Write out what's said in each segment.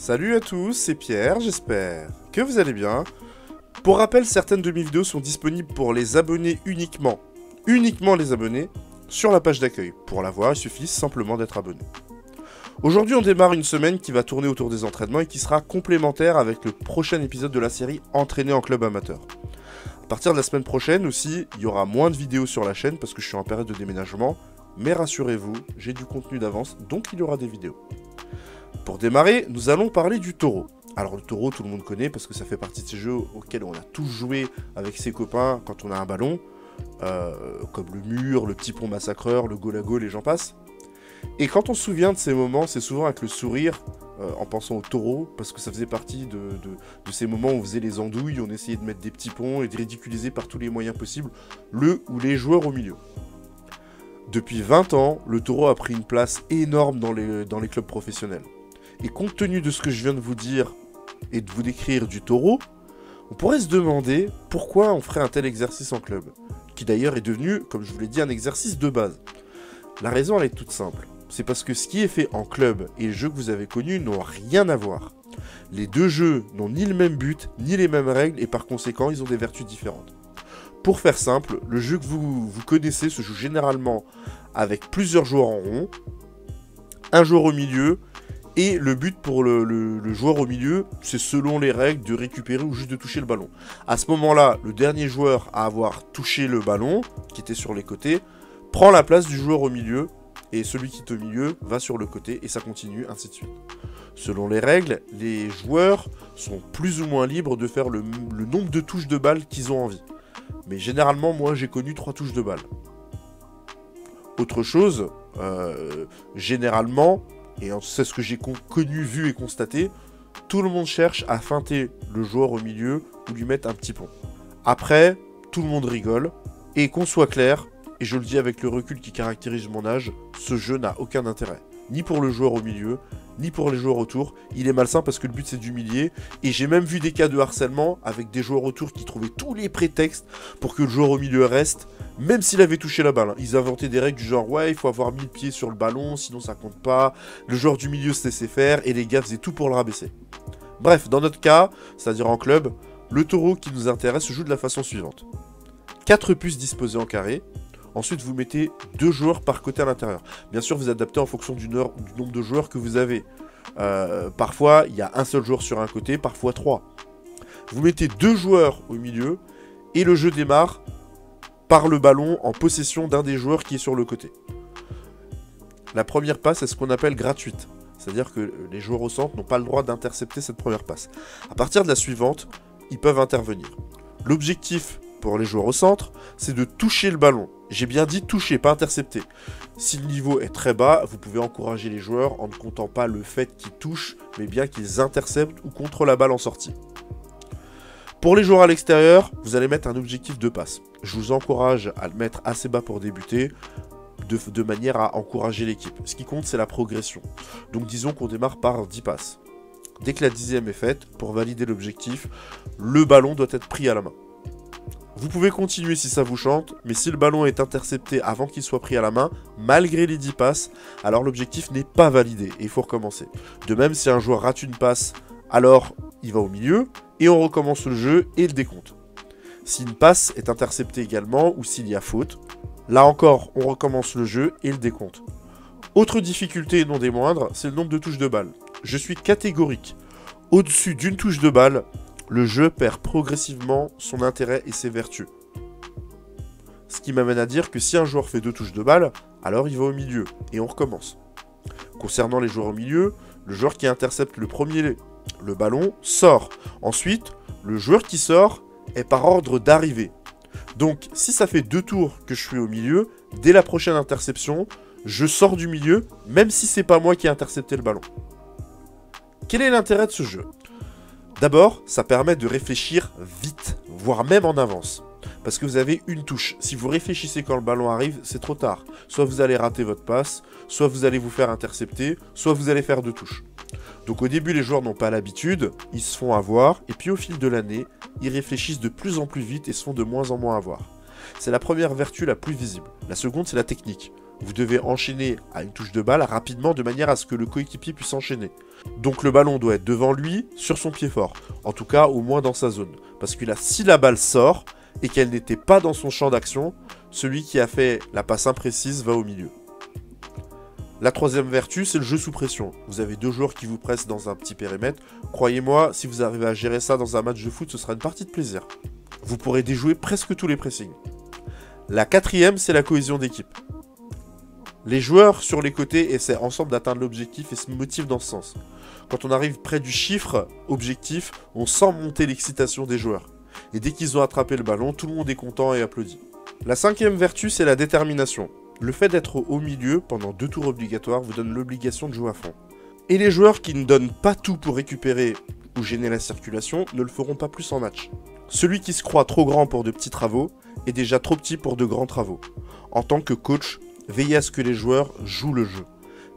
Salut à tous, c'est Pierre, j'espère que vous allez bien. Pour rappel, certaines de mes vidéos sont disponibles pour les abonnés uniquement les abonnés, sur la page d'accueil. Pour la voir, il suffit simplement d'être abonné. Aujourd'hui, on démarre une semaine qui va tourner autour des entraînements et qui sera complémentaire avec le prochain épisode de la série Entraîner en club amateur. À partir de la semaine prochaine aussi, il y aura moins de vidéos sur la chaîne parce que je suis en période de déménagement, mais rassurez-vous, j'ai du contenu d'avance, donc il y aura des vidéos. Pour démarrer, nous allons parler du taureau. Alors le taureau, tout le monde connaît parce que ça fait partie de ces jeux auxquels on a tous joué avec ses copains quand on a un ballon, comme le mur, le petit pont massacreur, le goal à goal et j'en passe. Et quand on se souvient de ces moments, c'est souvent avec le sourire, en pensant au taureau, parce que ça faisait partie de ces moments où on faisait les andouilles, on essayait de mettre des petits ponts et de ridiculiser par tous les moyens possibles le ou les joueurs au milieu. Depuis 20 ans, le taureau a pris une place énorme dans les clubs professionnels. Et compte tenu de ce que je viens de vous dire et de vous décrire du taureau, on pourrait se demander pourquoi on ferait un tel exercice en club, qui d'ailleurs est devenu, comme je vous l'ai dit, un exercice de base. La raison, elle est toute simple. C'est parce que ce qui est fait en club et les jeux que vous avez connus n'ont rien à voir. Les deux jeux n'ont ni le même but, ni les mêmes règles, et par conséquent, ils ont des vertus différentes. Pour faire simple, le jeu que vous connaissez se joue généralement avec plusieurs joueurs en rond, un joueur au milieu, et le but pour le joueur au milieu, c'est selon les règles de récupérer ou juste de toucher le ballon. À ce moment-là, le dernier joueur à avoir touché le ballon, qui était sur les côtés, prend la place du joueur au milieu, et celui qui est au milieu va sur le côté, et ça continue, ainsi de suite. Selon les règles, les joueurs sont plus ou moins libres de faire le nombre de touches de balle qu'ils ont envie. Mais généralement, moi, j'ai connu 3 touches de balle. Autre chose, généralement, et c'est ce que j'ai connu, vu et constaté, tout le monde cherche à feinter le joueur au milieu ou lui mettre un petit pont. Après, tout le monde rigole, et qu'on soit clair, et je le dis avec le recul qui caractérise mon âge, ce jeu n'a aucun intérêt. Ni pour le joueur au milieu, ni pour les joueurs autour. Il est malsain parce que le but c'est d'humilier. Et j'ai même vu des cas de harcèlement avec des joueurs autour qui trouvaient tous les prétextes pour que le joueur au milieu reste, même s'il avait touché la balle. Ils inventaient des règles du genre ouais, il faut avoir mis le pied sur le ballon, sinon ça compte pas. Le joueur du milieu se laissait faire et les gars faisaient tout pour le rabaisser. Bref, dans notre cas, c'est-à-dire en club, le taureau qui nous intéresse se joue de la façon suivante. 4 puces disposées en carré. Ensuite, vous mettez 2 joueurs par côté à l'intérieur. Bien sûr, vous adaptez en fonction du nombre de joueurs que vous avez. Parfois, il y a un seul joueur sur un côté, parfois 3. Vous mettez 2 joueurs au milieu, et le jeu démarre par le ballon en possession d'un des joueurs qui est sur le côté. La première passe est ce qu'on appelle gratuite. C'est-à-dire que les joueurs au centre n'ont pas le droit d'intercepter cette première passe. À partir de la suivante, ils peuvent intervenir. L'objectif pour les joueurs au centre, c'est de toucher le ballon. J'ai bien dit toucher, pas intercepter. Si le niveau est très bas, vous pouvez encourager les joueurs en ne comptant pas le fait qu'ils touchent, mais bien qu'ils interceptent ou contrôlent la balle en sortie. Pour les joueurs à l'extérieur, vous allez mettre un objectif de passe. Je vous encourage à le mettre assez bas pour débuter, de manière à encourager l'équipe. Ce qui compte, c'est la progression. Donc disons qu'on démarre par 10 passes. Dès que la 10e est faite, pour valider l'objectif, le ballon doit être pris à la main. Vous pouvez continuer si ça vous chante, mais si le ballon est intercepté avant qu'il soit pris à la main, malgré les 10 passes, alors l'objectif n'est pas validé et il faut recommencer. De même, si un joueur rate une passe, alors il va au milieu et on recommence le jeu et le décompte. Si une passe est interceptée également ou s'il y a faute, là encore on recommence le jeu et le décompte. Autre difficulté et non des moindres, c'est le nombre de touches de balle. Je suis catégorique. Au-dessus d'une touche de balle, le jeu perd progressivement son intérêt et ses vertus. Ce qui m'amène à dire que si un joueur fait 2 touches de balle, alors il va au milieu, et on recommence. Concernant les joueurs au milieu, le joueur qui intercepte le ballon sort. Ensuite, le joueur qui sort est par ordre d'arrivée. Donc, si ça fait 2 tours que je suis au milieu, dès la prochaine interception, je sors du milieu, même si c'est pas moi qui ai intercepté le ballon. Quel est l'intérêt de ce jeu ? D'abord, ça permet de réfléchir vite, voire même en avance. Parce que vous avez une touche. Si vous réfléchissez quand le ballon arrive, c'est trop tard. Soit vous allez rater votre passe, soit vous allez vous faire intercepter, soit vous allez faire 2 touches. Donc au début, les joueurs n'ont pas l'habitude, ils se font avoir, et puis au fil de l'année, ils réfléchissent de plus en plus vite et se font de moins en moins avoir. C'est la première vertu la plus visible. La seconde, c'est la technique. Vous devez enchaîner à une touche de balle rapidement de manière à ce que le coéquipier puisse enchaîner. Donc le ballon doit être devant lui, sur son pied fort. En tout cas, au moins dans sa zone. Parce que là, si la balle sort et qu'elle n'était pas dans son champ d'action, celui qui a fait la passe imprécise va au milieu. La troisième vertu, c'est le jeu sous pression. Vous avez 2 joueurs qui vous pressent dans un petit périmètre. Croyez-moi, si vous arrivez à gérer ça dans un match de foot, ce sera une partie de plaisir. Vous pourrez déjouer presque tous les pressings. La quatrième, c'est la cohésion d'équipe. Les joueurs sur les côtés essaient ensemble d'atteindre l'objectif et se motivent dans ce sens. Quand on arrive près du chiffre objectif, on sent monter l'excitation des joueurs. Et dès qu'ils ont attrapé le ballon, tout le monde est content et applaudit. La cinquième vertu, c'est la détermination. Le fait d'être au milieu pendant 2 tours obligatoires vous donne l'obligation de jouer à fond. Et les joueurs qui ne donnent pas tout pour récupérer ou gêner la circulation ne le feront pas plus en match. Celui qui se croit trop grand pour de petits travaux est déjà trop petit pour de grands travaux. En tant que coach, veillez à ce que les joueurs jouent le jeu.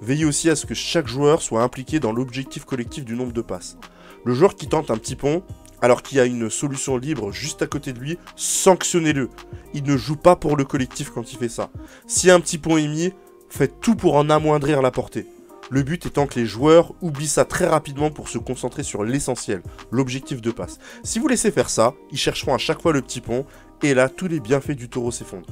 Veillez aussi à ce que chaque joueur soit impliqué dans l'objectif collectif du nombre de passes. Le joueur qui tente un petit pont, alors qu'il y a une solution libre juste à côté de lui, sanctionnez-le. Il ne joue pas pour le collectif quand il fait ça. Si un petit pont est mis, faites tout pour en amoindrir la portée. Le but étant que les joueurs oublient ça très rapidement pour se concentrer sur l'essentiel, l'objectif de passe. Si vous laissez faire ça, ils chercheront à chaque fois le petit pont, et là, tous les bienfaits du taureau s'effondrent.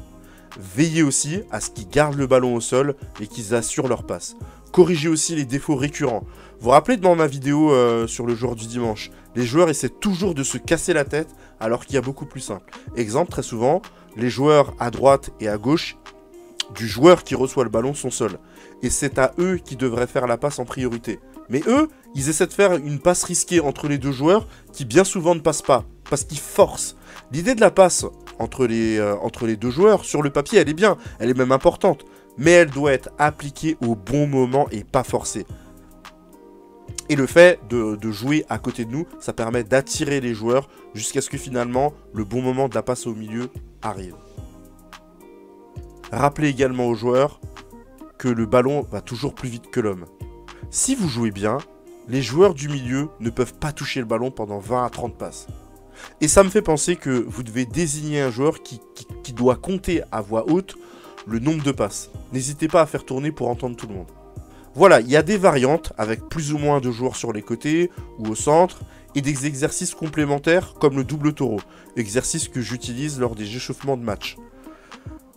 Veillez aussi à ce qu'ils gardent le ballon au sol et qu'ils assurent leur passe. Corrigez aussi les défauts récurrents. Vous vous rappelez dans ma vidéo sur le joueur du dimanche, les joueurs essaient toujours de se casser la tête alors qu'il y a beaucoup plus simple. Exemple, très souvent, les joueurs à droite et à gauche du joueur qui reçoit le ballon sont seuls. Et c'est à eux qui devraient faire la passe en priorité. Mais eux, ils essaient de faire une passe risquée entre les 2 joueurs qui bien souvent ne passent pas, parce qu'ils forcent. L'idée de la passe entre les 2 joueurs, sur le papier, elle est bien, elle est même importante. Mais elle doit être appliquée au bon moment et pas forcée. Et le fait de jouer à côté de nous, ça permet d'attirer les joueurs jusqu'à ce que finalement, le bon moment de la passe au milieu arrive. Rappelez également aux joueurs que le ballon va toujours plus vite que l'homme. Si vous jouez bien, les joueurs du milieu ne peuvent pas toucher le ballon pendant 20 à 30 passes. Et ça me fait penser que vous devez désigner un joueur qui doit compter à voix haute le nombre de passes. N'hésitez pas à faire tourner pour entendre tout le monde. Voilà, il y a des variantes avec plus ou moins de joueurs sur les côtés ou au centre et des exercices complémentaires comme le double taureau, exercice que j'utilise lors des échauffements de match.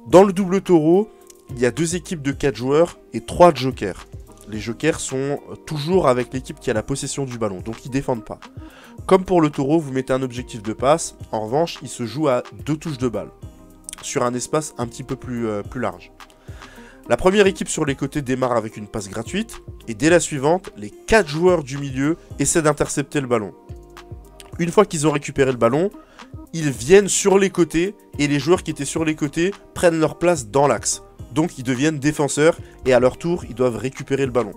Dans le double taureau, il y a 2 équipes de 4 joueurs et 3 jokers. Les jokers sont toujours avec l'équipe qui a la possession du ballon, donc ils ne défendent pas. Comme pour le taureau, vous mettez un objectif de passe, en revanche, il se joue à 2 touches de balle, sur un espace un petit peu plus large. La première équipe sur les côtés démarre avec une passe gratuite, et dès la suivante, les 4 joueurs du milieu essaient d'intercepter le ballon. Une fois qu'ils ont récupéré le ballon, ils viennent sur les côtés, et les joueurs qui étaient sur les côtés prennent leur place dans l'axe. Donc ils deviennent défenseurs, et à leur tour, ils doivent récupérer le ballon.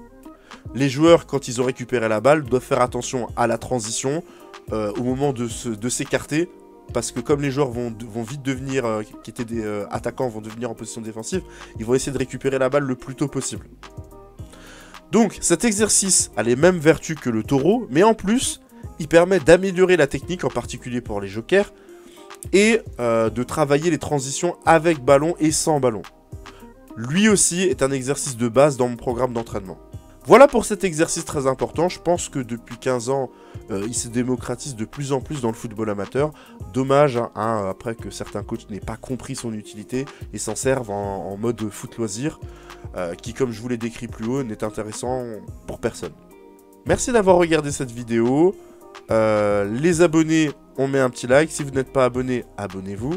Les joueurs, quand ils ont récupéré la balle, doivent faire attention à la transition, au moment de s'écarter, parce que comme les joueurs vont vite devenir, qui étaient des attaquants, vont devenir en position défensive, ils vont essayer de récupérer la balle le plus tôt possible. Donc cet exercice a les mêmes vertus que le taureau, mais en plus, il permet d'améliorer la technique, en particulier pour les jokers, et de travailler les transitions avec ballon et sans ballon. Lui aussi est un exercice de base dans mon programme d'entraînement. Voilà pour cet exercice très important. Je pense que depuis 15 ans, il se démocratise de plus en plus dans le football amateur. Dommage, après que certains coachs n'aient pas compris son utilité et s'en servent en mode foot loisir, qui, comme je vous l'ai décrit plus haut, n'est intéressant pour personne. Merci d'avoir regardé cette vidéo. Les abonnés, on met un petit like. Si vous n'êtes pas abonné, abonnez-vous.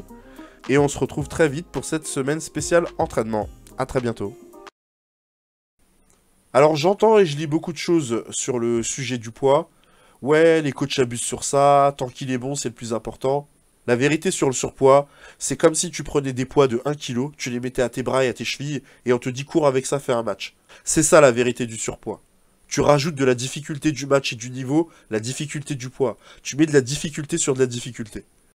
Et on se retrouve très vite pour cette semaine spéciale entraînement. À très bientôt. Alors j'entends et je lis beaucoup de choses sur le sujet du poids. Ouais, les coachs abusent sur ça, tant qu'il est bon, c'est le plus important. La vérité sur le surpoids, c'est comme si tu prenais des poids de 1 kg, tu les mettais à tes bras et à tes chevilles, et on te dit cours avec ça, fais un match. C'est ça la vérité du surpoids. Tu rajoutes de la difficulté du match et du niveau, la difficulté du poids. Tu mets de la difficulté sur de la difficulté.